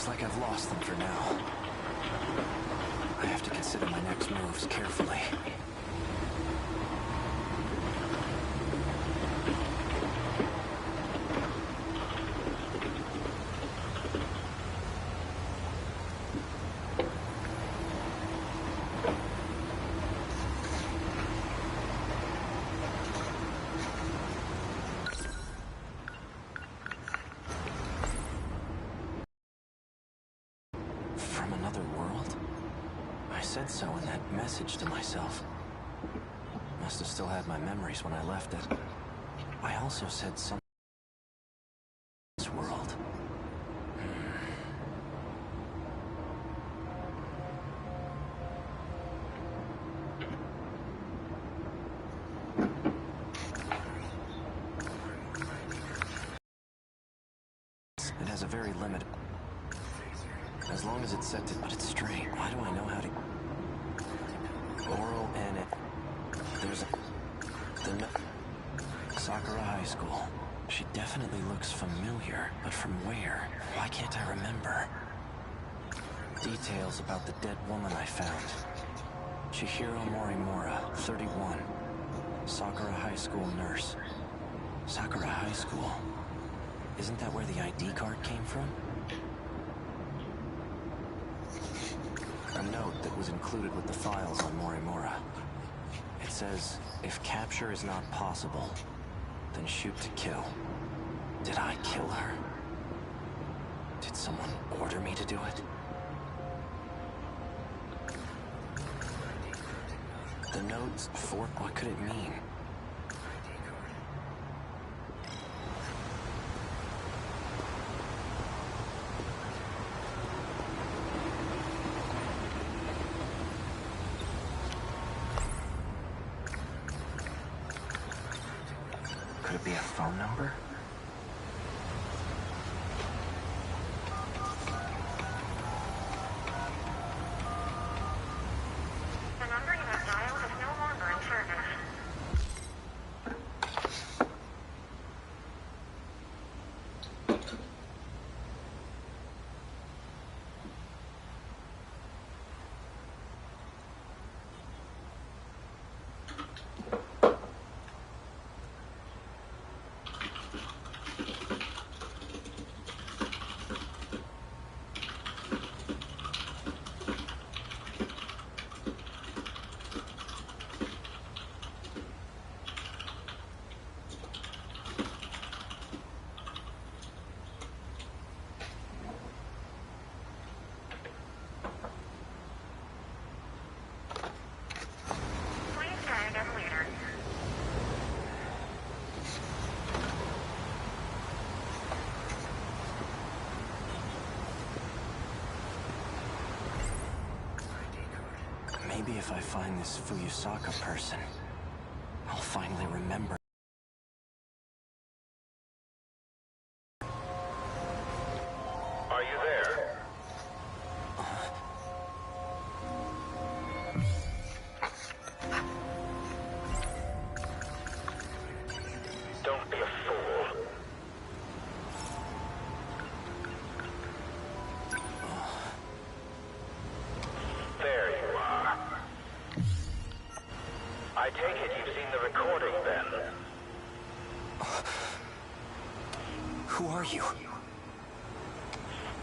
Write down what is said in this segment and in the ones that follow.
Looks like I've lost them for now. I have to consider my next moves carefully. From another world? I said so in that message to myself. Must have still had my memories when I left it. I also said something this world. It has a very limited... As long as it's set to... But it's straight. Why do I know how to... Oral and it... There's a... Sakura High School. She definitely looks familiar, but from where? Why can't I remember? Details about the dead woman I found. Chihiro Morimura, 31. Sakura High School nurse. Sakura High School. Isn't that where the ID card came from? A note that was included with the files on Morimura. It says, if capture is not possible, then shoot to kill. Did I kill her? Did someone order me to do it? The notes for... What could it mean? Could it be a phone number? The number you have dialed is no longer in service. Please try again later. Maybe if I find this Fuyusaka person, I'll finally remember. Are you there? Don't be a fool. There you are. I take it you've seen the recording then? Who are you?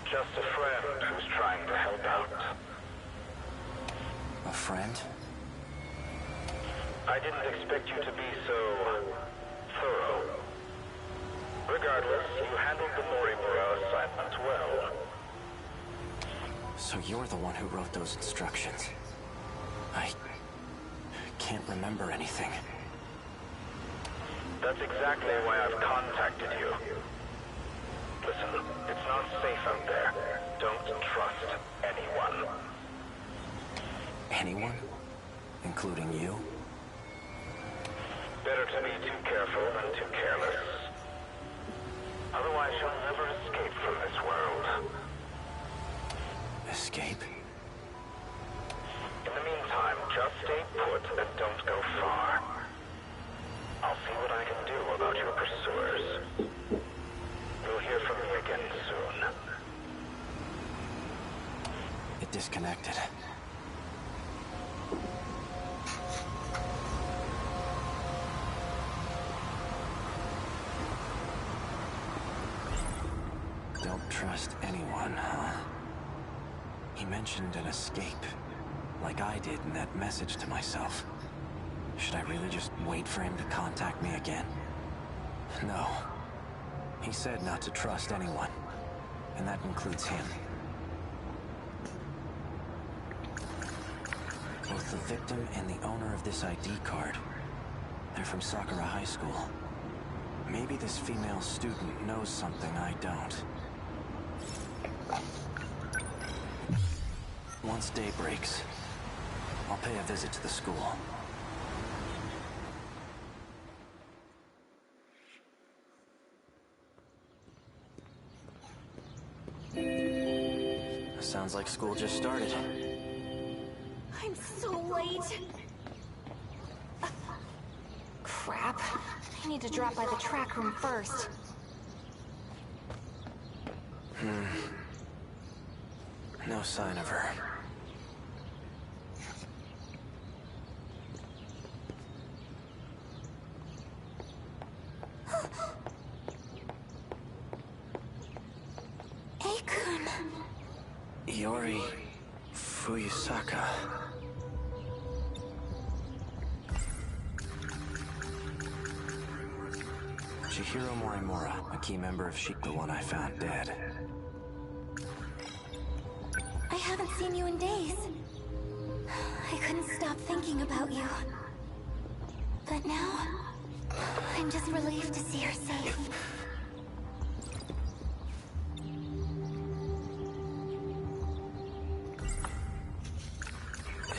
Just a friend who's trying to help out. A friend? I didn't expect you to be so... thorough. Regardless, you handled the Morimura assignment well. So you're the one who wrote those instructions. I can't remember anything. That's exactly why I've contacted you. Listen, it's not safe out there. Don't trust anyone. Anyone? Including you? Better to be too careful than too careless. Otherwise, you'll never escape from this world. Escape? In the meantime, just stay put and don't go far. I'll see what I can do about your pursuers. You'll hear from me again soon. disconnected. Don't trust anyone, huh? He mentioned an escape, like I did in that message to myself. Should I really just wait for him to contact me again? No. He said not to trust anyone, and that includes him. Both the victim and the owner of this ID card, they're from Sakura High School. Maybe this female student knows something I don't. Once day breaks, I'll pay a visit to the school. Sounds like school just started. I'm so late. Crap. I need to drop by the track room first. No sign of her. Akun. Iori Fuyusaka. Chihiro Morimura, a key member of SHIELD, the one I found dead. I haven't seen you in days. I couldn't stop thinking about you. But now, I'm just relieved to see her safe.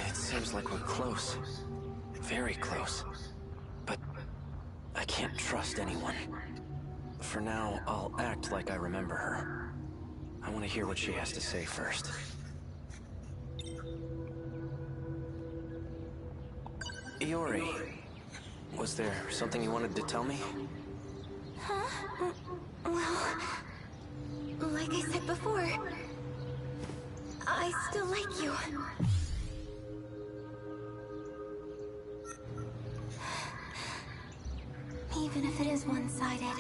It seems like we're close. Very close. But I can't trust anyone. For now, I'll act like I remember her. I want to hear what she has to say first. Iori, was there something you wanted to tell me? Huh? Well, like I said before, I still like you. Even if it is one-sided.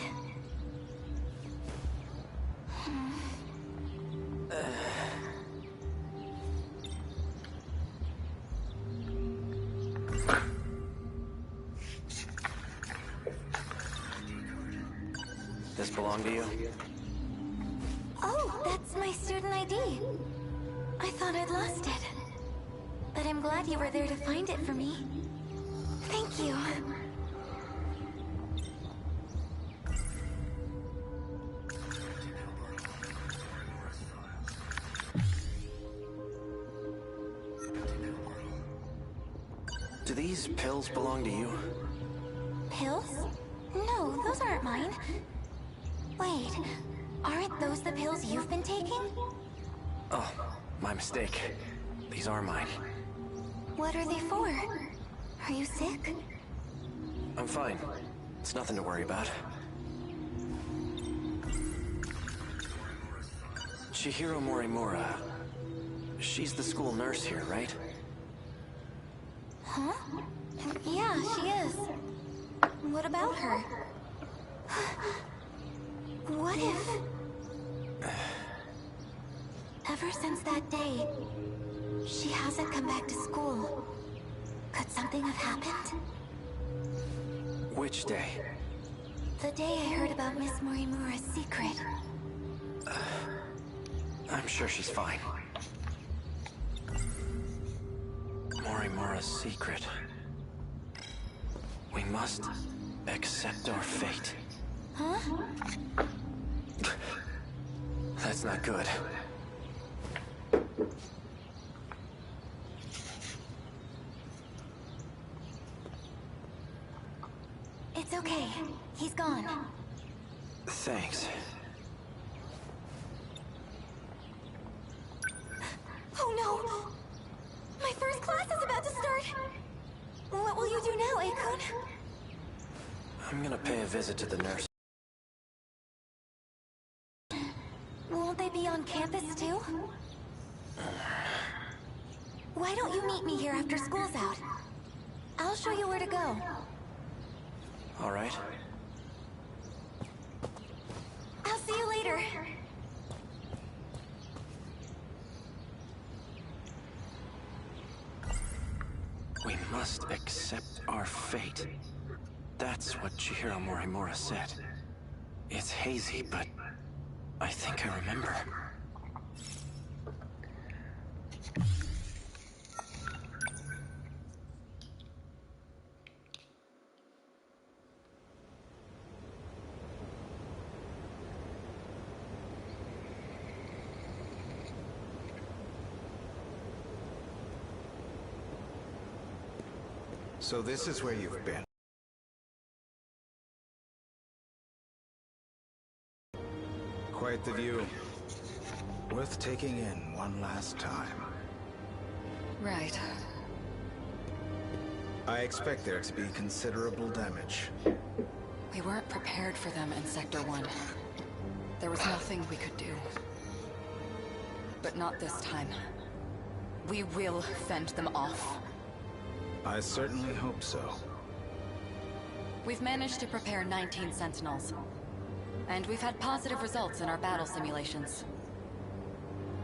This belong to you? Oh, that's my student ID. I thought I'd lost it. But I'm glad you were there to find it for me. Thank you. Do these pills belong to you? Pills? No, those aren't mine. Wait, aren't those the pills you've been taking? Oh, my mistake. These are mine. What are they for? Are you sick? I'm fine. It's nothing to worry about. Chihiro Morimura. She's the school nurse here, right? Huh? Yeah, she is. What about her? What if... Ever since that day, she hasn't come back to school. Could something have happened? Which day? The day I heard about Miss Morimura's secret. I'm sure she's fine. Morimura's secret. We must accept our fate. Huh? That's not good. It's okay. He's gone. Thanks. Oh no! My first class is about to start! What will you do now, Akun? I'm gonna pay a visit to the nurse. Won't they be on campus too? Why don't you meet me here after school's out? I'll show you where to go. All right. I'll see you later. We must accept our fate. That's what Chihiro Morimura said. It's hazy, but I think I remember. So this is where you've been. Quite the view. Worth taking in one last time. Right. I expect there to be considerable damage. We weren't prepared for them in Sector 1. There was nothing we could do. But not this time. We will fend them off. I certainly hope so. We've managed to prepare 19 Sentinels. And we've had positive results in our battle simulations.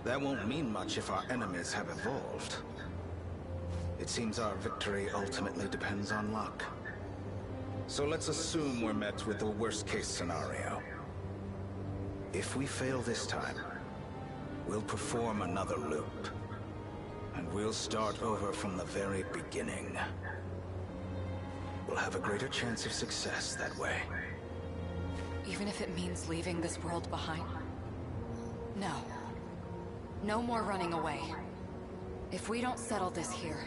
That won't mean much if our enemies have evolved. It seems our victory ultimately depends on luck. So let's assume we're met with the worst-case scenario. If we fail this time, we'll perform another loop. And we'll start over from the very beginning. We'll have a greater chance of success that way. Even if it means leaving this world behind? No. No more running away. If we don't settle this here,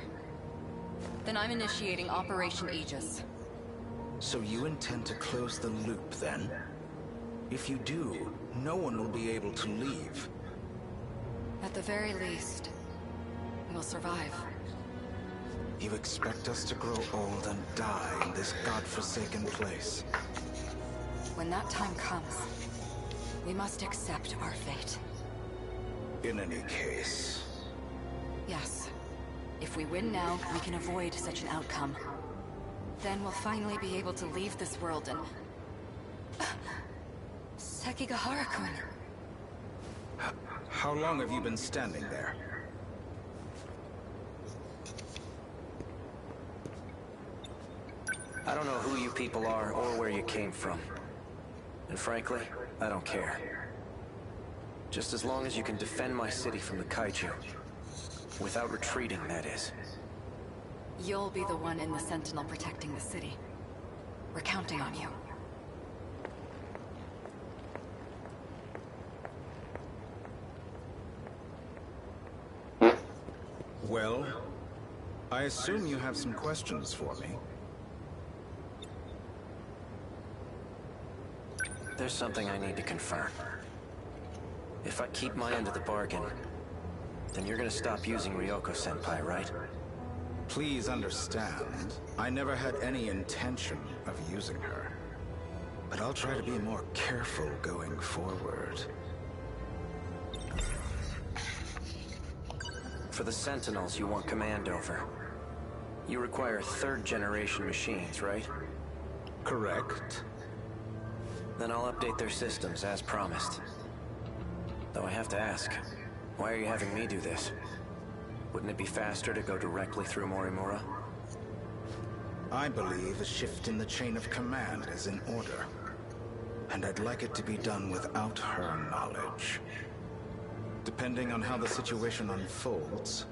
then I'm initiating Operation Aegis. So you intend to close the loop, then? If you do, no one will be able to leave. At the very least, we'll survive. You expect us to grow old and die in this godforsaken place? When that time comes, we must accept our fate. In any case... Yes. If we win now, we can avoid such an outcome. Then we'll finally be able to leave this world and... Sekigahara-kun! How long have you been standing there? I don't know who you people are or where you came from. And frankly, I don't care. Just as long as you can defend my city from the kaiju. Without retreating, that is. You'll be the one in the Sentinel protecting the city. We're counting on you. Well, I assume you have some questions for me. There's something I need to confirm. If I keep my end of the bargain, then you're gonna stop using Ryoko-senpai, right? Please understand, I never had any intention of using her. But I'll try to be more careful going forward. For the Sentinels you want command over, you require third-generation machines, right? Correct. Then I'll update their systems, as promised. Though I have to ask, why are you having me do this? Wouldn't it be faster to go directly through Morimura? I believe a shift in the chain of command is in order. And I'd like it to be done without her knowledge. Depending on how the situation unfolds,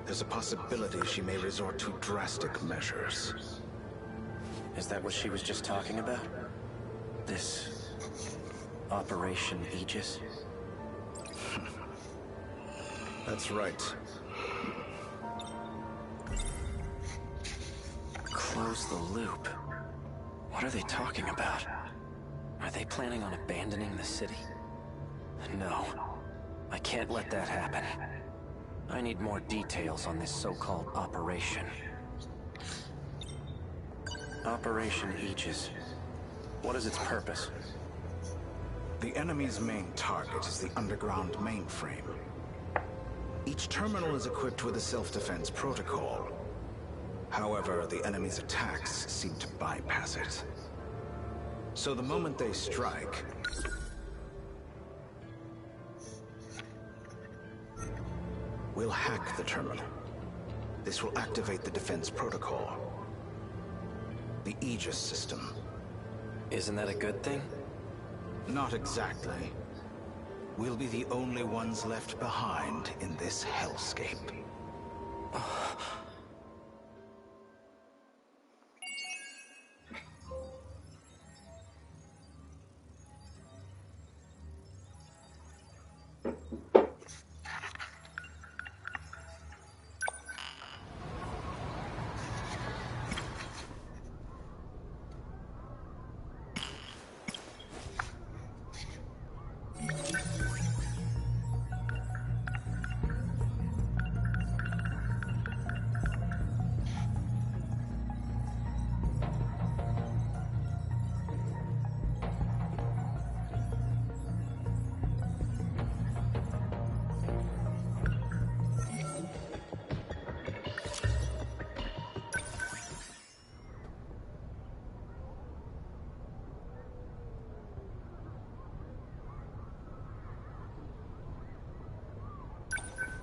there's a possibility she may resort to drastic measures. Is that what she was just talking about? This... Operation Aegis? That's right. Close the loop. What are they talking about? Are they planning on abandoning the city? No. I can't let that happen. I need more details on this so-called operation. Operation Aegis. What is its purpose? The enemy's main target is the underground mainframe. Each terminal is equipped with a self-defense protocol. However, the enemy's attacks seem to bypass it. So the moment they strike, we'll hack the terminal. This will activate the defense protocol. The Aegis system. Isn't that a good thing? Not exactly. We'll be the only ones left behind in this hellscape.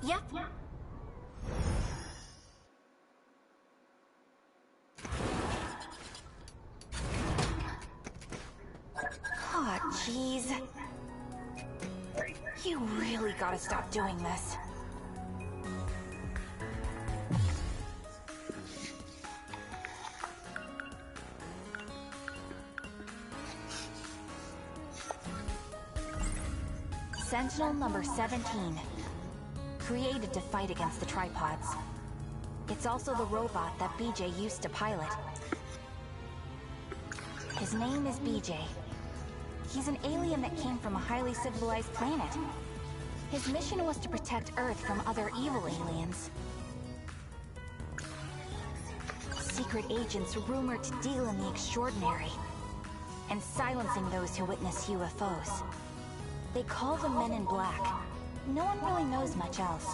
Yep. Aw, jeez. You really gotta stop doing this. Sentinel number 17. Created to fight against the tripods. It's also the robot that BJ used to pilot. His name is BJ. He's an alien that came from a highly civilized planet. His mission was to protect Earth from other evil aliens. Secret agents rumored to deal in the extraordinary, and silencing those who witness UFOs. They call them Men in Black. No one really knows much else.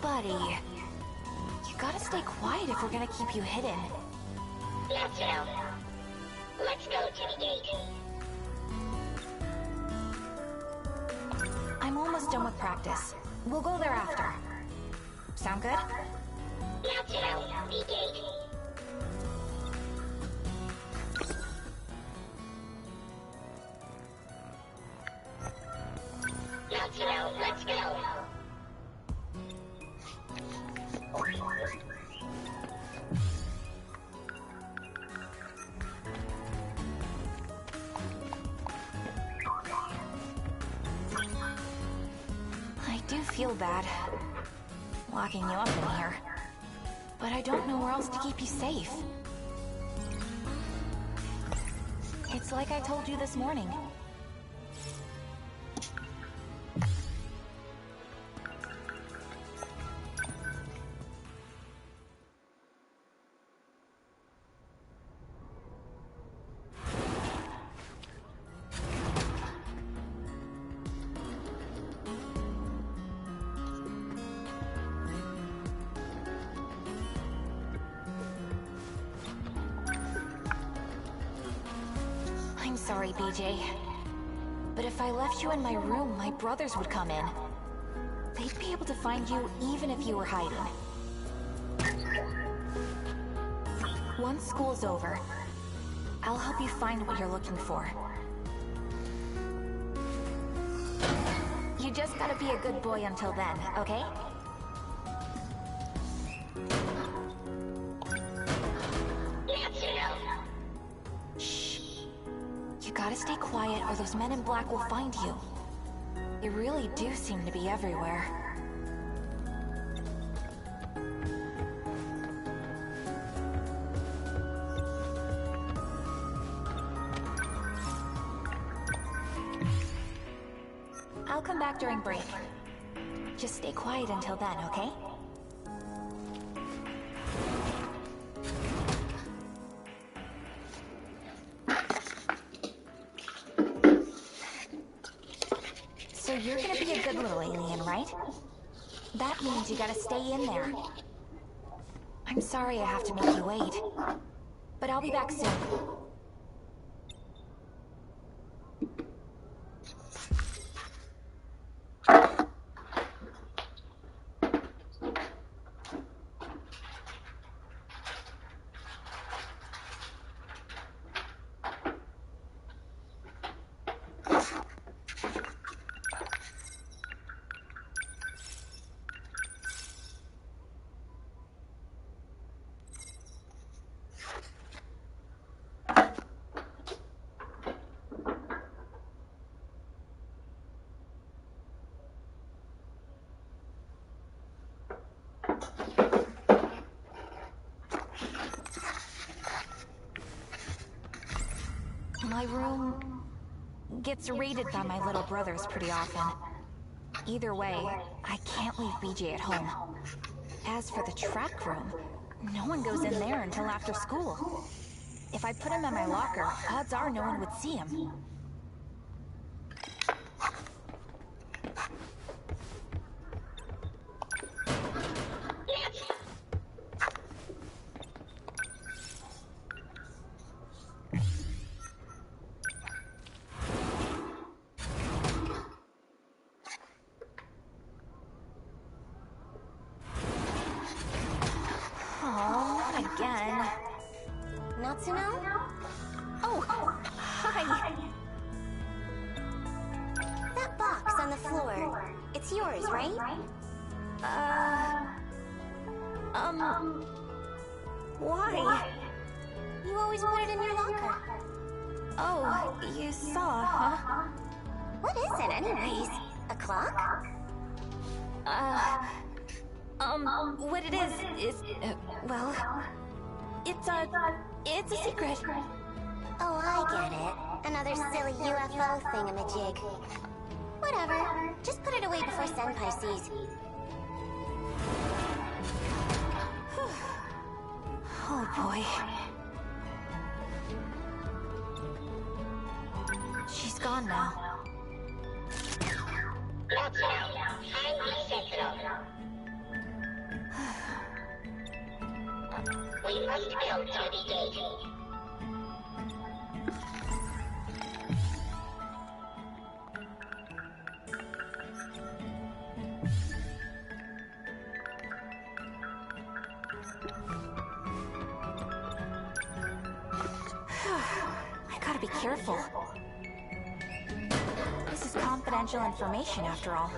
Buddy, you gotta stay quiet if we're gonna keep you hidden. Let's go. Let's go to the gate. I'm almost done with practice. We'll go there after. Sound good? Let's go. The gate. Let's go. Let's go. I do feel bad locking you up in here, but I don't know where else to keep you safe. It's like I told you this morning. I'm sorry, BJ. But if I left you in my room, my brothers would come in. They'd be able to find you even if you were hiding. Once school's over, I'll help you find what you're looking for. You just gotta be a good boy until then, okay? You gotta stay quiet or those men in black will find you. They really do seem to be everywhere. I'll come back during break. Just stay quiet until then, okay? you're gonna be a good little alien, right? That means you gotta stay in there. I'm sorry I have to make you wait. But I'll be back soon. My room gets raided by my little brothers pretty often. Either way, I can't leave BJ at home. As for the track room, no one goes in there until after school. If I put him in my locker, odds are no one would see him. Again. Natsuno? Oh, hi. That box on the floor, it's yours, right? Why? You always put it in your locker. Oh, you saw, huh? What is it anyways? A clock? What it is, well, it's a secret. Oh, I get it. Another silly UFO thingamajig. Whatever. Just put it away before Senpai sees. Oh boy. She's gone now. We must go to the gate. I gotta be careful. This is confidential information after all.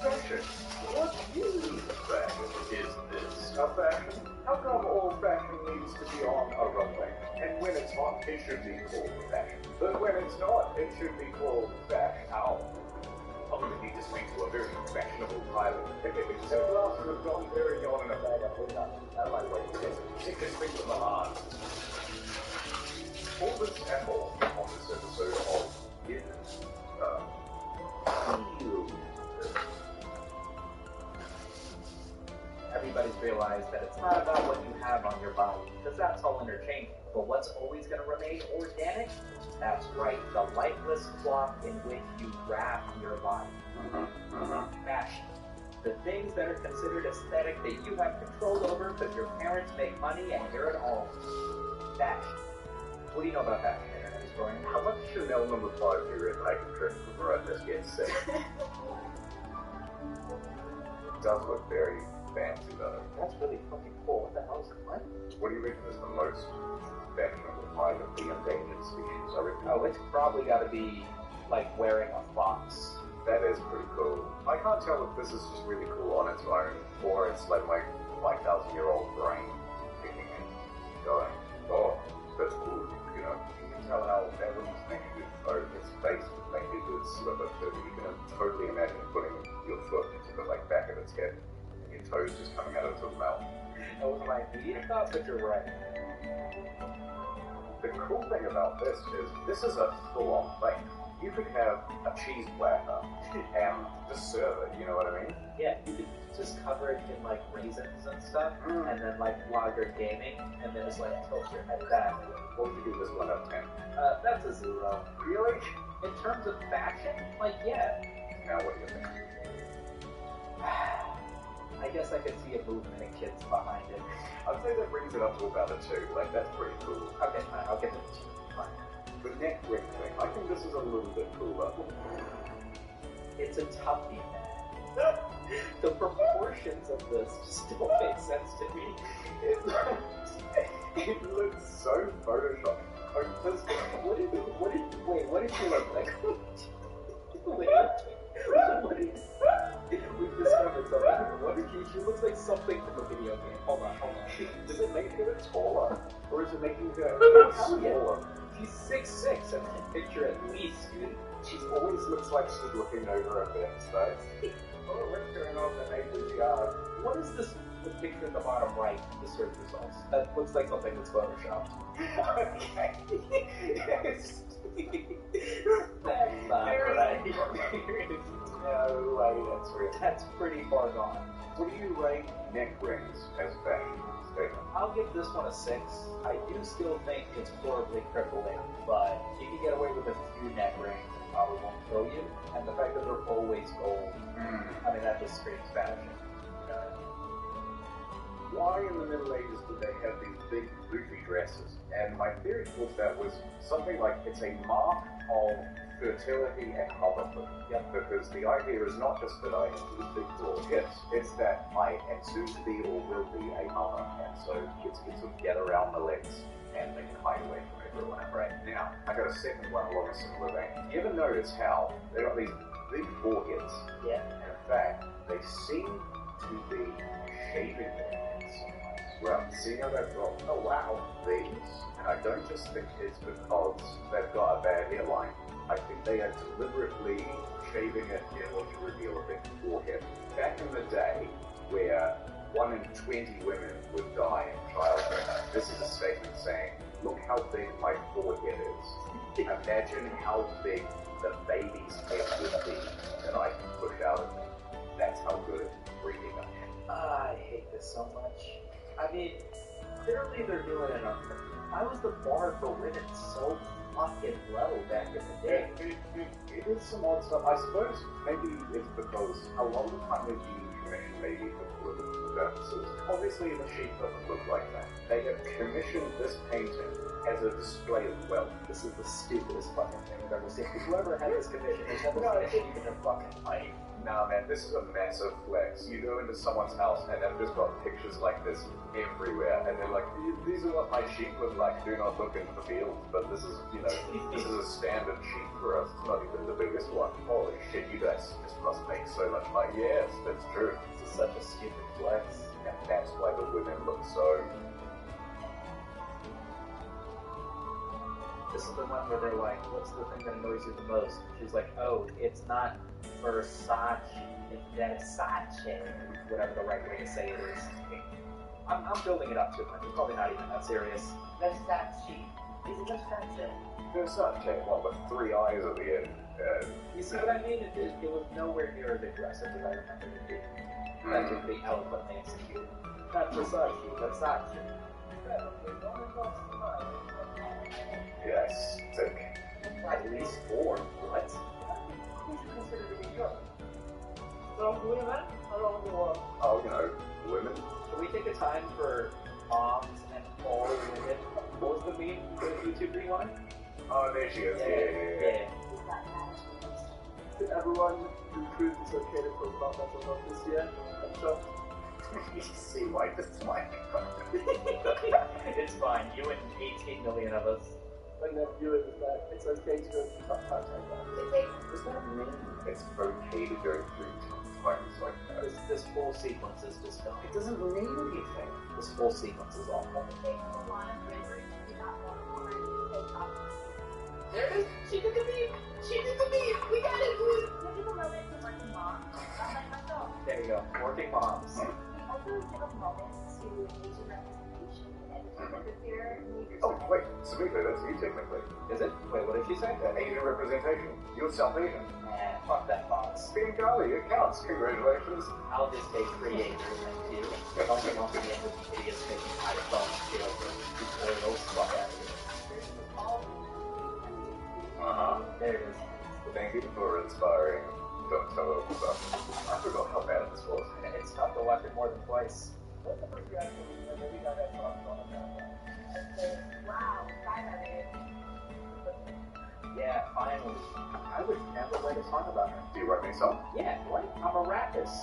Fashion. What is fashion? Is this a fashion? How come all fashion needs to be on a runway? And when it's hot, it should be called fashion. But when it's not, it should be called fashion. How? I'm going to need to speak to a very fashionable pilot. Two glasses of Don Perignon and a bag of peanuts. That might wait for this. Take this thing to Milan. All this and more on this episode of Is Everybody's realized that it's not about what you have on your body, because that's all interchangeable. But what's always going to remain organic? That's right, the lifeless cloth in which you wrap your body. Fashion. The things that are considered aesthetic that you have control over because your parents make money and you're at home. Fashion. What do you know about fashion, Internet Historian? how much Chanel number 5 do you reckon I can trip before I just get sick? It does look very fancy though. That's really fucking cool. What the hell is it? What? What do you reckon is the most fashionable part of the endangered species? I reckon Oh, it's probably got to be like wearing a fox. that is pretty cool. I can't tell if this is just really cool on its own, or it's like my 5,000-year-old brain thinking and going, oh, that's cool, you know. You can tell how everyone's making good photo, its face would make a good slipper too. You can totally imagine putting your foot into the like back of its head, and your toes just coming out of its mouth. That was my immediate thought, but you're right. The cool thing about this is a full-on thing. You could have a cheese platter and just serve it, you know what I mean? Yeah, you could just cover it in like raisins and stuff, and then like while you're gaming, and then just like tilt your head back. What would you give this 1 out of 10? That's a 0. Really? In terms of fashion, like yeah. Now what do you think? I guess I could see a movement of kids behind it. I'd say that brings it up to about a 2. Like, that's pretty cool. Okay, fine, I'll give it a 2. Fine. The neck ring thing, I think this is a little bit cooler. It's a toughie, man. The proportions of this just don't make sense to me. It looks so photoshopped. What did you look like? We've discovered something. What did she looks like something from a video game. Hold on. Does it make her taller? Or is it making her smaller? She's 6'6", and I picture at least, dude. She always looks like she's looking over a Ben's face. Oh, what's going on in the neighbor's yard? What is this the picture at the bottom right of the search results? That looks like something that's photoshopped. Okay. Yes. That's not right. No way, that's real. That's pretty far gone. What do you rate neck rings as fashion statement? I'll give this one a 6. I do still think it's horribly crippling, but you can get away with a few neck rings and probably won't kill you. And the fact that they're always gold, I mean, that just screams fashion. Why in the Middle Ages did they have these big boofy dresses? And my theory towards that was something like it's a mark of fertility and motherhood. Yep. Because the idea is not just that I have these big broad hips, it's that I am soon to be or will be a mother. And so kids can sort of get around the legs and they can hide away from everyone. Right now, I got a second one along a similar vein. You ever notice how they got these big foreheads? Yeah. And in fact, they seem to be shaving their heads. Well, see how they've got, oh wow, these. And I don't just think it's because they've got a bad hairline. I think they are deliberately shaving it in order to reveal a big forehead. Back in the day, where 1 in 20 women would die in childbirth, this is a statement saying, look how big my forehead is. Imagine how big the baby's head would be that I can push out of me. That's how good breathing I am. I hate this so much. I mean, clearly they're doing it on purpose. Why was the bar for women so fucking low back in the day? It is some odd stuff. I suppose maybe it's because a lot of the time they use commission maybe for political purposes. Obviously the sheep doesn't look like that. They have commissioned this painting as a display of wealth. This is the stupidest fucking thing I've ever seen. Whoever had this commission has never finished even their fucking life. Nah, man, this is a massive flex. You go into someone's house and they've just got pictures like this everywhere, and they're like, these are what my sheep look like. Do not look into the field. But this is, you know, this is a standard sheep for us. It's not even the biggest one. Holy shit, you guys just must make so much money. Yes, that's true. This is such a stupid flex. And that's why the women look so... This is the one where they're like, what's the thing that annoys you the most? She's like, oh, it's not Versace, it's Versace. Whatever the right way to say it is. I'm building it up too much. It's probably not even that serious. Versace. Is it Versace? Versace, one with 3 eyes at the end. You see what I mean? It was nowhere near as aggressive as I remember it being. That would be eloquently executed. Not Versace, Versace. Yes, sick. At least 4. What? Oh, you know, women. Can we take a time for moms and all women? What was the meme that YouTube rewind? Oh, there she is. Yeah. Did everyone who proved it's okay to talk about mental health this year? So, You see why this is like... It's fine. You and 18 million of us. when they're viewing is that it's okay to go through tough times like that. Does that mean it's okay to go through times like that? This whole sequence is just dumb. It doesn't mean anything. This whole sequence is awful. There it is! She did the meme! She did the meme! We got it! There you go. Working moms. Oh, wait, Samika, that's you technically. Is it? Wait, what did she say? Asian representation. You're South Asian. Fuck that box. Bengali, it counts. Congratulations. I'll just take 3 acres, thank you. Don't get off the end of the idiots making iPhone skills or tutorials. Fuck out of here. There it is. Thank you for inspiring Dr. Stuff. I forgot how bad this was. It's tough to watch it more than twice. Yeah, finally. I would never write a song about her. Do you write me some? Yeah, what? I'm a rapist.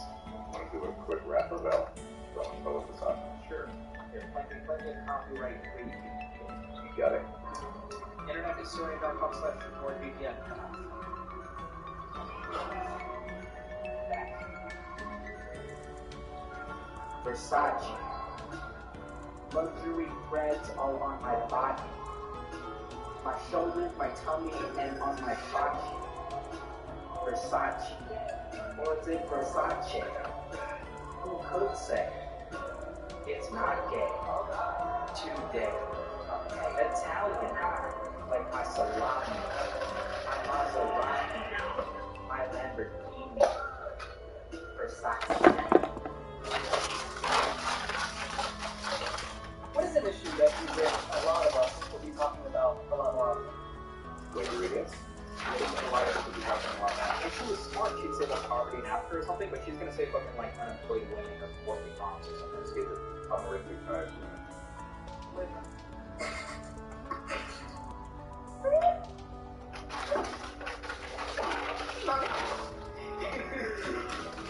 Want to do a quick rap about Dr. Stuff? Sure. There's plenty of copyright free. You got it. internethistorian.com/NordVPN. Versace. Luxury threads all on my body. My shoulders, my tummy, and on my crotch. Versace. Or is it Versace? Who could say? It's not gay. Today. Italian. Like my salami. My Maserati. My Lamborghini. Versace. What is an issue that we wish a lot of us will be talking about a lot more often? Wait, you read it? If she was smart, she'd say like poverty and after or something, but she's gonna say fucking like unemployed women or working moms or something stupid. Unrecognized.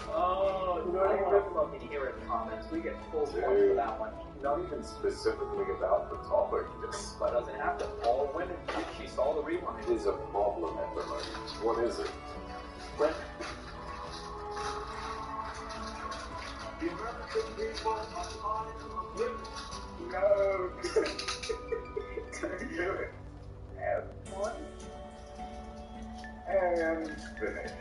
Oh, You know what I mean? no. Can you hear it in the comments? We get full points for that one. Not even specifically about the topic, just But doesn't have to. All women, she saw the rewind. it is a problem at the moment. What is it? When No! Don't do it. Have one. And finish.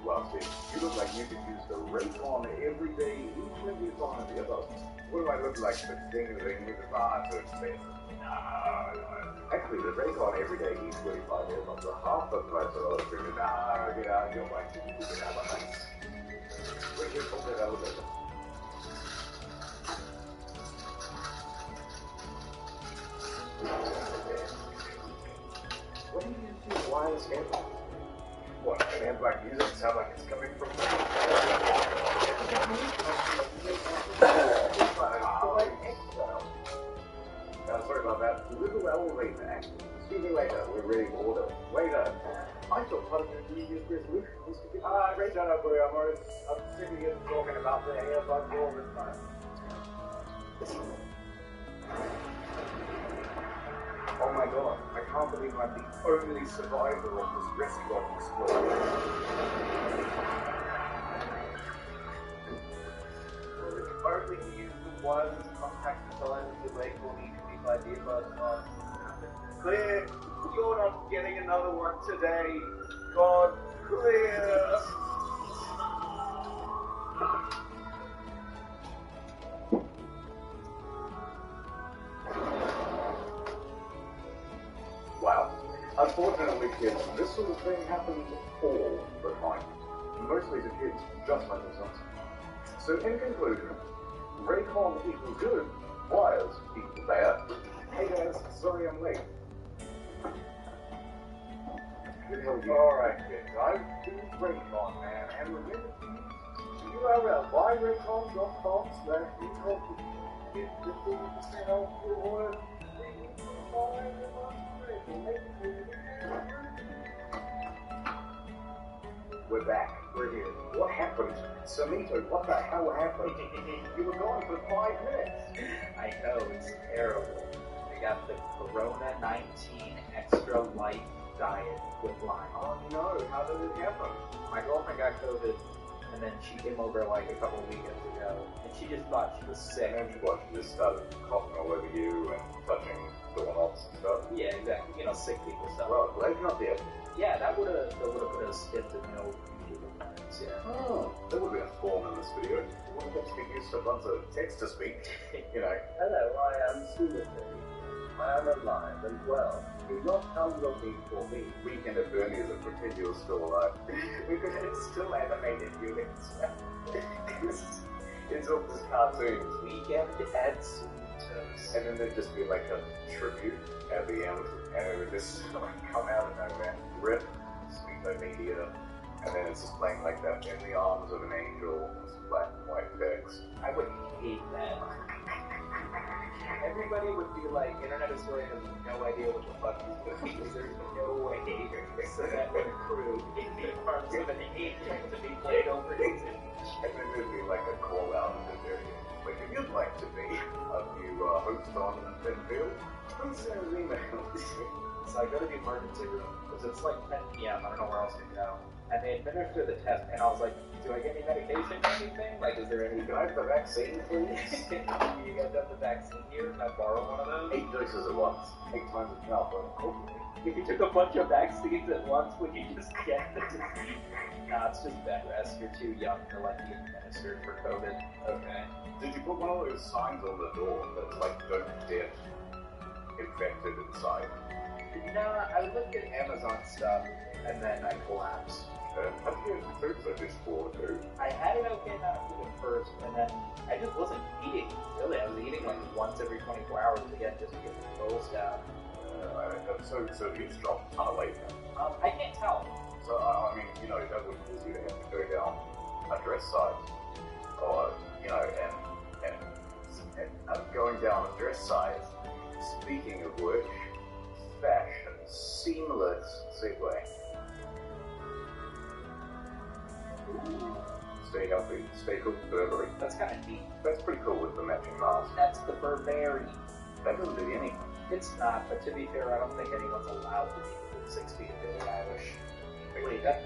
Well, see, you look like you could use the rake on every day, each of you on the other. What do I look like for ding-a-ling with the bar to expensive? Actually, the rake on every day, each 25 years on the half the price of other things. Get out of your mind. You can have a nice. Bring your phone to the elevator. What do you do? Why is it? What, sounds like music? Sound like it's coming from sorry about that little elevator act. See me later, we're ready to order. Waiter. I thought part of the New Year's resolution was to get Shut up, boy. I'm sick of you talking about the airbug all the time. Oh my god, I can't believe I'm the only survivor of this restaurant explosion. If only he used the wireless contact telemetry lake will need to be by the earbuds on. Clear, you're not getting another one today. God, clear. Wow. Unfortunately, kids, this sort of thing happens all the time. Mostly to kids just like themselves. So in conclusion, Raycon equals good, wires equals bad. Hey guys, sorry I'm late. Alright kids, I've been Raycon, man, and remember to use URL byraycon.com/default. Get 15% off your order. We're back. We're here. What happened? Samito, what the hell happened? You were gone for 5 minutes. I know, it's terrible. I got the Corona 19 Extra Light Diet with lime. Oh no, how did it happen? My girlfriend got COVID, and then she came over like a couple of weekends ago, and she just thought she was sick. And what, she just started coughing all over you and touching doorknobs and stuff? Yeah, exactly. You know, sick people stuff. Well, glad you're not there. Yeah, that would have put a stint to no people friends, yeah. Oh, there would be a form in this video. You wouldn't have to get used to a bunch of text to speak, you know. Hello, I am Timothy. I am alive and well. Do not come looking for me. Weekend at Bernie's and pretend you're still alive. Because it's still animated units. It's all just cartoons. Weekend at Sweeters. And then there'd just be like a tribute at the end, and it would just come out of nowhere. RIP, Sweeto Media, and then it's just playing like that in the arms of an angel, with black and white text. I would hate that. Everybody would be like, Internet Historian has no idea what the fuck he's doing, because there's no way so that would accrue in the arms of an angel to be played over his image. And then there'd be like a call out in the very like, if you'd like to be a new host on Benfield, please send an email. So I go to the emergency room, because it's like 10 p.m., I don't know where else to go. And they administer the test, and I was like, do I get any medication or anything? Like, is there any... Can I have the vaccine, please? You guys have the vaccine here? Can I borrow one of those? 8 doses at once. 8 times enough, but hopefully. If you took a bunch of vaccines at once, would you just get the disease? Nah, it's just bed rest. You're too young to, like, be administered for COVID. Okay. Did you put one of those signs on the door that's like, don't get infected inside? No, I looked at Amazon stuff, and then I collapsed. How did you get food so just for food? I had an okay amount of food at first, and then I just wasn't eating. Really, I was eating like once every 24 hours again just to get the goals down. So you just dropped a ton of weight now? I can't tell. So, I mean, you know, that would cause you to have to go down a dress size. Or, you know, and going down a dress size. Speaking of which, fashion, seamless segue. Stay healthy, stay cool, Burberry. That's kind of neat. That's pretty cool with the matching mask. That's the Burberry. That doesn't do anything. It's not, but to be fair, I don't think anyone's allowed to be within 6 feet of Billie Eilish. Wait, that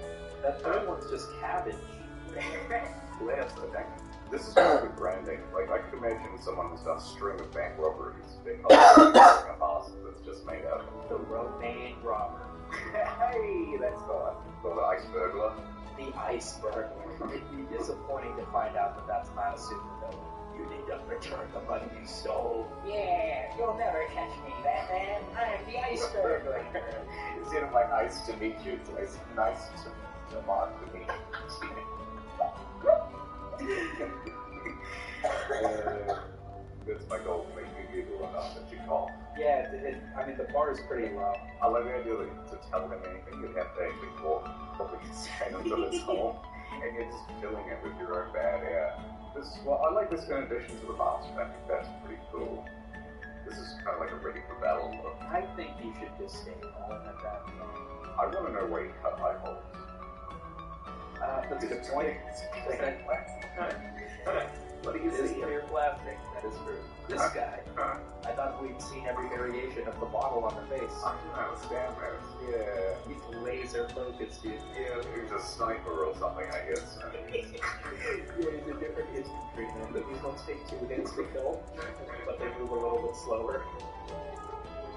third one's just cabbage. This is good branding. Like, I could imagine someone who's done a string of bank robberies. They call it a mask that's just made out of The Romaine robber. Hey, that's gone. Or the ice burglar. The iceberg. It'd be disappointing to find out that that's not a supervillain. You need to return the money you stole. Yeah, you'll never catch me, Batman. I'm the iceberg. Instead of like nice to meet you, it's nice to mark to meet that's my goal, to make you giggle enough that you call. Yeah, I mean, the bar is pretty low. I love the idea that to tell him anything, you'd have to actually walk probably stand until it's home, and you're just filling it with your own bad air. Well, I like this kind of addition to the mask. I think that's pretty cool. This is kind of like a ready for battle look. I think you should just stay home at that point. I want to know where you cut eye holes. That's a good point. What do you It is see? clear plastic. That is true. This guy, I thought we'd seen every variation of the bottle on the face. I don't know, Stammer. Yeah. He's laser focused, dude. Yeah, he's a sniper or something, I guess. Yeah, he's a different instant treatment. But these ones take 2 hits to kill, but they move a little bit slower.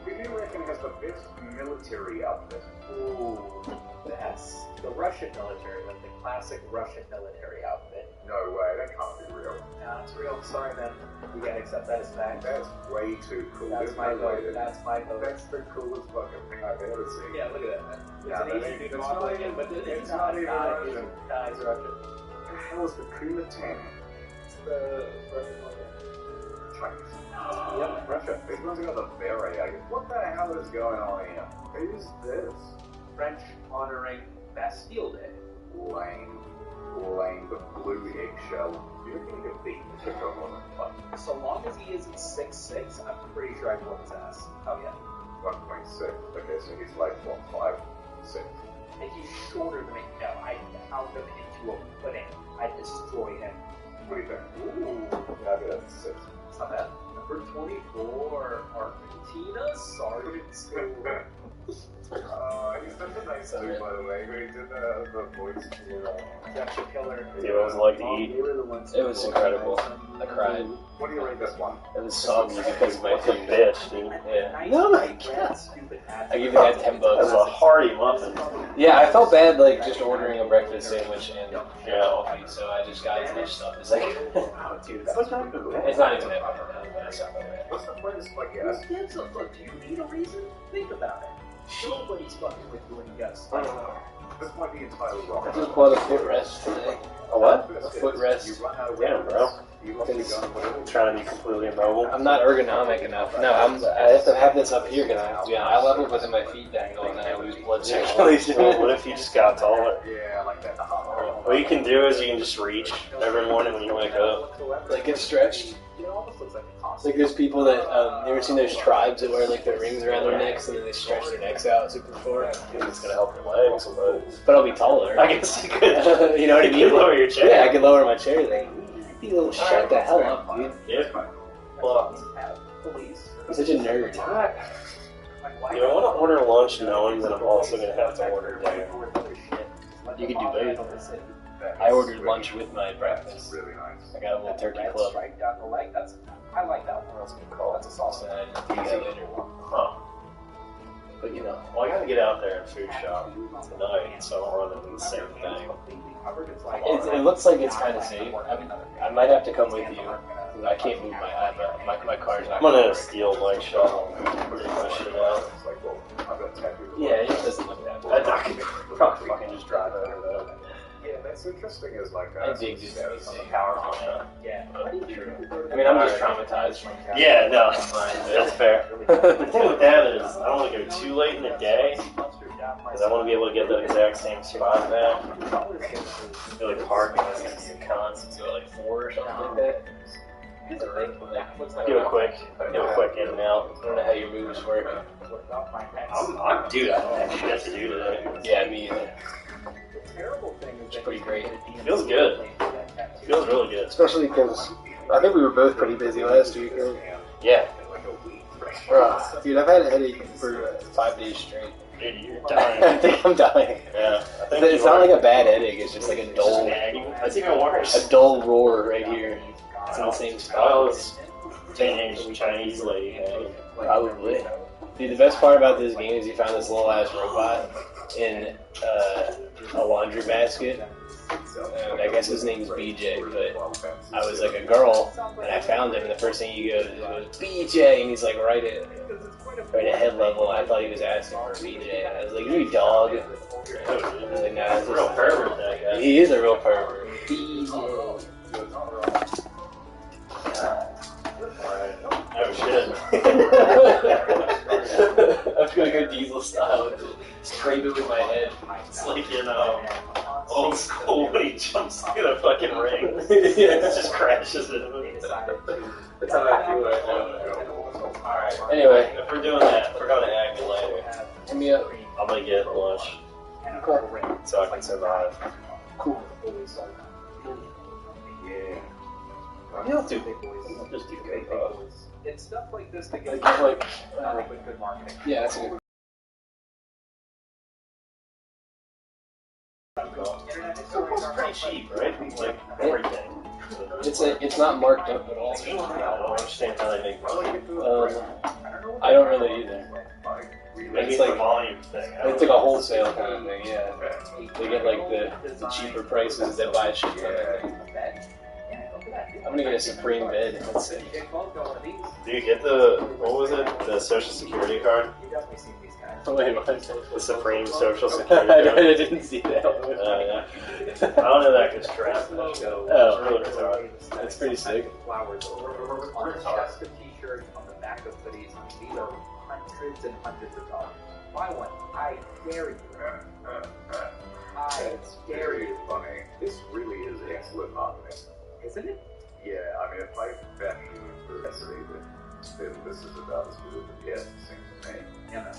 Who do you reckon has the best military outfit? Ooh, that's the Russian military, like the classic Russian military outfit. No way, that can't be real. No, it's real. Sorry, man. You gotta accept that as fact. That's way too cool. That's There's my no way vote. that- That's my vote. That's the coolest fucking thing I've ever seen. Yeah, look at that, man. Yeah, It's an easy to model again, but it's not even Russian. Nah, it's Russian. What the hell is the Kuma 10? It's the Russian one. Chinese. Yep, Russia. This one's got the beret. I guess. What the hell is going on here? Who's this? French honoring Bastille Day. Lame. Lame, but blue eggshell. Do you reckon you could beat the Pokemon fight? So long as he isn't 6'6", I'm pretty sure I'd whoop his ass. Oh yeah. 1.6. Okay, so he's like, what, 5, 6? If he's shorter than me, no, I'd pound him into a pudding. I'd destroy him. What do you think? Ooh. Yeah, I think that's 6. It's not bad. Number 24, Argentina. Sorry, it's school. He's such a nice dude, by the way. He did the voice for Jackson Killer. Dude, what was it like to eat? It was incredible. I cried. What do you rate this one? It was soggy because of my What a feet. bitch, dude. Yeah. No, I my can't. I give the guy $10. That's a hearty muffin. Yeah, I felt bad like just ordering a breakfast sandwich and Yeah. coffee, so I just got as much stuff as I could. Oh, dude, That's not good. It's not even that bad, but it's not that bad. What's the point of spaghetti? Look, do you need a reason? Think about it. Nobody's fucking with you when you got stuff. This might be entirely wrong. I just bought a footrest today. A what? A footrest. You run out of Damn, bro. You lost your gun, whatever. Trying to be completely immobile. I'm not ergonomic enough. No, I have to have this up here because I have to be on eye level, but then my feet dangle and then I lose blood circulation. What if you just got taller? Yeah, like that. What you can do is you can just reach every morning when you wake up. Like get stretched. It almost looks like a costume. Like there's people that, you ever seen those tribes that wear like their rings around their necks and then they stretch their necks out super far? I think it's gonna help your legs, but But I'll be taller. I guess you could. You know what I You mean? could lower your chair. Yeah, I can lower my chair then. You little shut the hell up, dude. Yeah. Well, Police. I'm such a nerd. do I want to order lunch knowing that I'm also gonna have to order dinner? You can do both. I ordered lunch with my breakfast. Really nice. I got a little turkey club. Strike down the leg. I like that one. That's a good call. That's a sauce. And I just do that later. Huh. But you know, Well, I gotta get out there and food shop tonight, so I'm running the same thing. it looks like it's kind of safe. I might have to come with you. I can't move my car's not. I'm gonna steal Mike's shop and dig my shit out. It's like, well, I've got tattooed. Yeah, it doesn't look that I bad. could probably fucking just drive over though. Yeah, that's interesting. Is like I dig just to be on the safe. power line. Yeah. I mean, I'm just traumatized from. Yeah, no, that's fair. The thing with that is, I don't want to go too late in the day, because I want to be able to get that exact same spot back. I feel like parking is going to be a con. So like 4 or something like that. Give a quick in and out. I don't know how your moves work. Dude, I don't have shit to do today. Yeah, me either. Terrible thing is It's pretty great. Feels good. Feels really good. Especially because I think we were both pretty busy last week. Right? Yeah. Dude, I've had a headache for 5 days straight. Dude, you're I dying. think I'm dying. Yeah. I think It's not like a bad headache. It's just like a dull, That's even worse. a dull roar right here. It's in the same Well, spot. it's teenage Chinese lady. Hey. Probably. Dude, the best part about this game is you found this little ass robot in a laundry basket. I guess his name's BJ, but I was like a girl, and I found him, and the first thing he goes was BJ, and he's like right at head level. I thought he was asking for BJ. I was like, "You dog." And I was like, "Nah, it's Real just pervert, that guy. he is a real pervert." BJ. Oh shit. I'm gonna go Diesel style. Scrape it with my head. It's like in old school when he jumps in a fucking ring. Yeah. It just crashes into him. That's how I feel right now. Alright. Anyway. If we're doing that, if we're going to Aggie later, Hit me up. I'm gonna get lunch so I can survive. Cool. Yeah. I'll just do K-pop. It's stuff like this that Like, gets like, with good marketing. yeah, that's a good. It's pretty cheap, right? Like everything. It's not marked up at all. I don't understand how they make money. I don't really either. Maybe It's it's a like volume thing. it's like a wholesale kind of thing. Yeah, they get like the cheaper prices that buy shit. I'm gonna get a Supreme bed. That's it. Do you get the, what was it? The Social Security card? Wait, what? The Supreme Social Security I card? didn't see that. Yeah. I don't know that gets trapped. Oh. Really retarded. That's pretty sick. Flowers on the chest of t-shirts, on the back of hoodies. These are hundreds and hundreds of dollars. Buy one. I dare you. It's very funny. This really is excellent marketing. Isn't it? Yeah, I mean, if I bet you into necessity, then this is about as good as it gets, it seems to me. Yeah.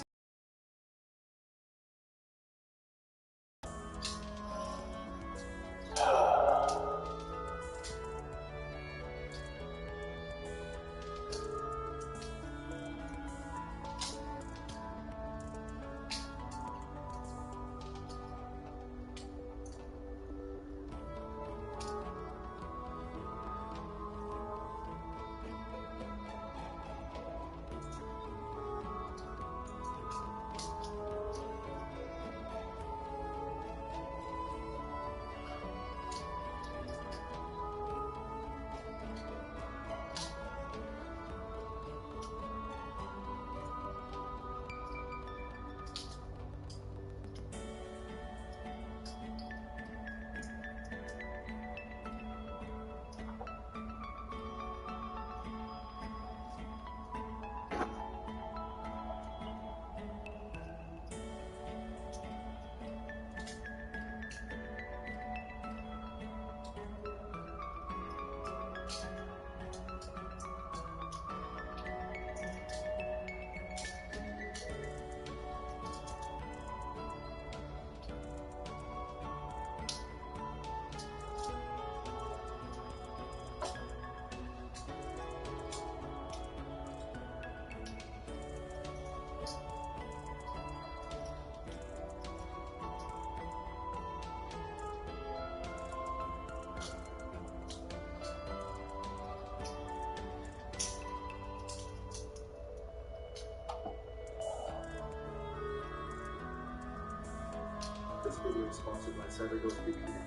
This video is sponsored by CyberGhost VPN.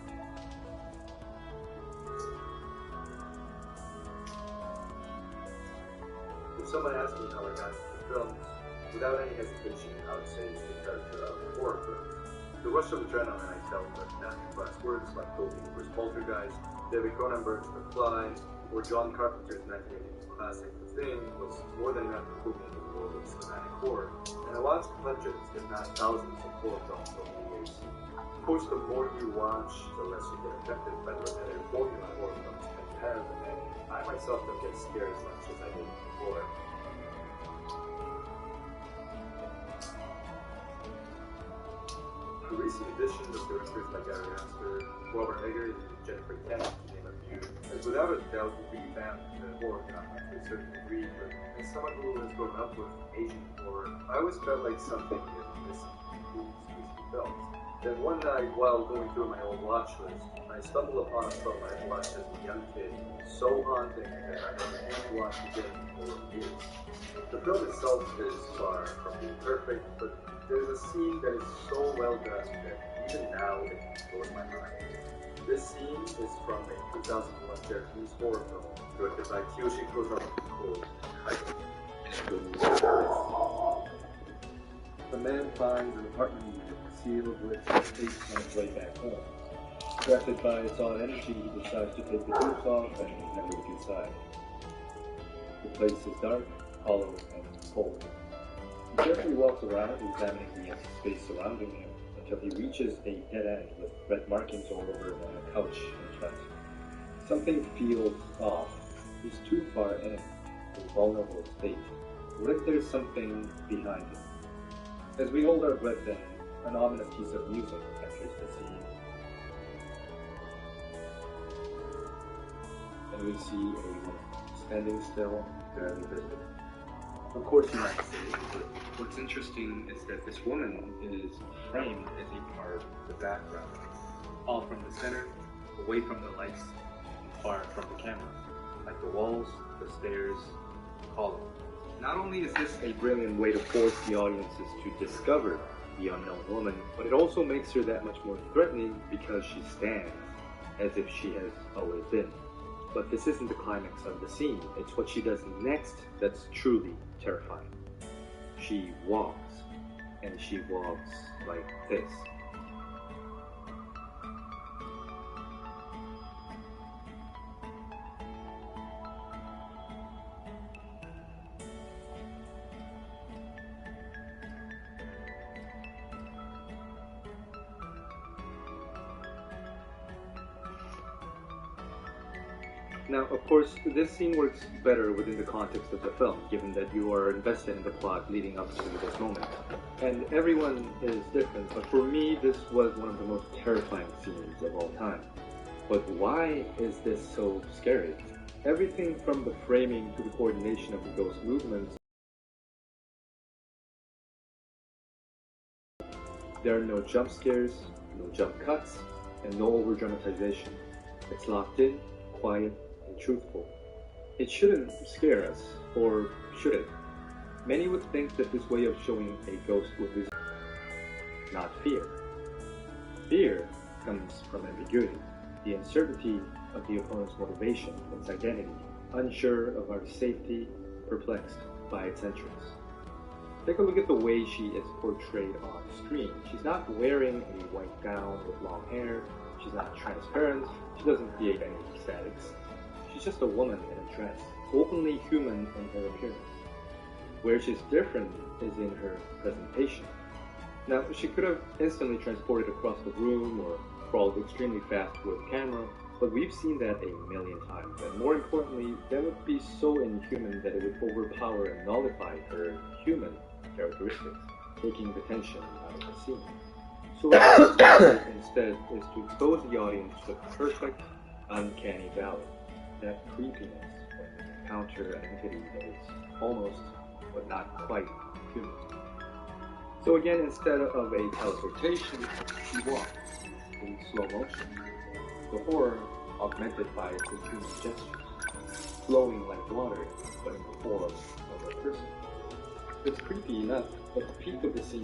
If someone asked me how I got into films, without any hesitation, I would say it's the character of horror films. The rush of adrenaline I felt with masterclass works like Toby Hooper's Poltergeist, David Cronenberg's The Fly, or John Carpenter's 1980s classic The Thing was more than enough to put me in the world of cinematic horror, and I watched hundreds, if not thousands, of horror films over the years. Of course, the more you watch, the less you get affected by the repetitive formula horror films tend to have, and I myself don't get scared as much as I did before. The recent addition of directors like Ari Aster, Robert Eggers, and Jennifer Kent, to name a few, has without a doubt revamped the horror genre to a certain degree, but as someone who has grown up with Asian horror, I always felt like something was missing in these recent films. Then one night, while going through my old watch list, I stumbled upon a film I had watched as a young kid, so haunting that I never watched again for years. The film itself is far from being perfect, but there's a scene that is so well done that even now it blows my mind. This scene is from a 2001 Japanese horror film directed by Kiyoshi Kurosawa called Haiku. The man finds an apartment unit sealed with space on his way back home. Attracted by its odd energy, he decides to take the roof off and never look inside. The place is dark, hollow, and cold. He carefully walks around, examining the empty space surrounding him, until he reaches a dead end with red markings all over a couch in front. Something feels off. He's too far in. a vulnerable state? What if there's something behind it? As we hold our breath in, an ominous piece of music enters the scene. And we see a woman standing still, barely visible. Of course you might say, but what's interesting is that this woman is framed as a part of the background, all from the center, away from the lights, and far from the camera, like the walls, the stairs, the column. Not only is this a brilliant way to force the audiences to discover the unknown woman, but it also makes her that much more threatening because she stands as if she has always been. But this isn't the climax of the scene, it's what she does next that's truly terrifying. She walks, and she walks like this. Now, of course, this scene works better within the context of the film, given that you are invested in the plot leading up to this moment. And everyone is different, but for me, this was one of the most terrifying scenes of all time. But why is this so scary? Everything from the framing to the coordination of the ghost movements. There are no jump scares, no jump cuts, and no over-dramatization. It's locked in, quiet, and truthful. It shouldn't scare us, or should it? Many would think that this way of showing a ghost would result not fear. Fear comes from ambiguity, the uncertainty of the opponent's motivation, its identity, unsure of our safety, perplexed by its entrance. Take a look at the way she is portrayed on screen. She's not wearing a white gown with long hair, she's not transparent, she doesn't create any statics. She's just a woman in a dress, openly human in her appearance. Where she's different is in her presentation. Now, she could have instantly transported across the room or crawled extremely fast toward the camera, but we've seen that a million times, and more importantly, that would be so inhuman that it would overpower and nullify her human characteristics, taking the tension out of the scene. So what we do instead is to expose the audience to the perfect, uncanny valley, that creepiness when you encounter an entity that is almost, but not quite, human. So again, instead of a teleportation, she walks in slow motion. The horror augmented by its human gestures, flowing like water, but in the form of a person. It's creepy enough, but the peak of the scene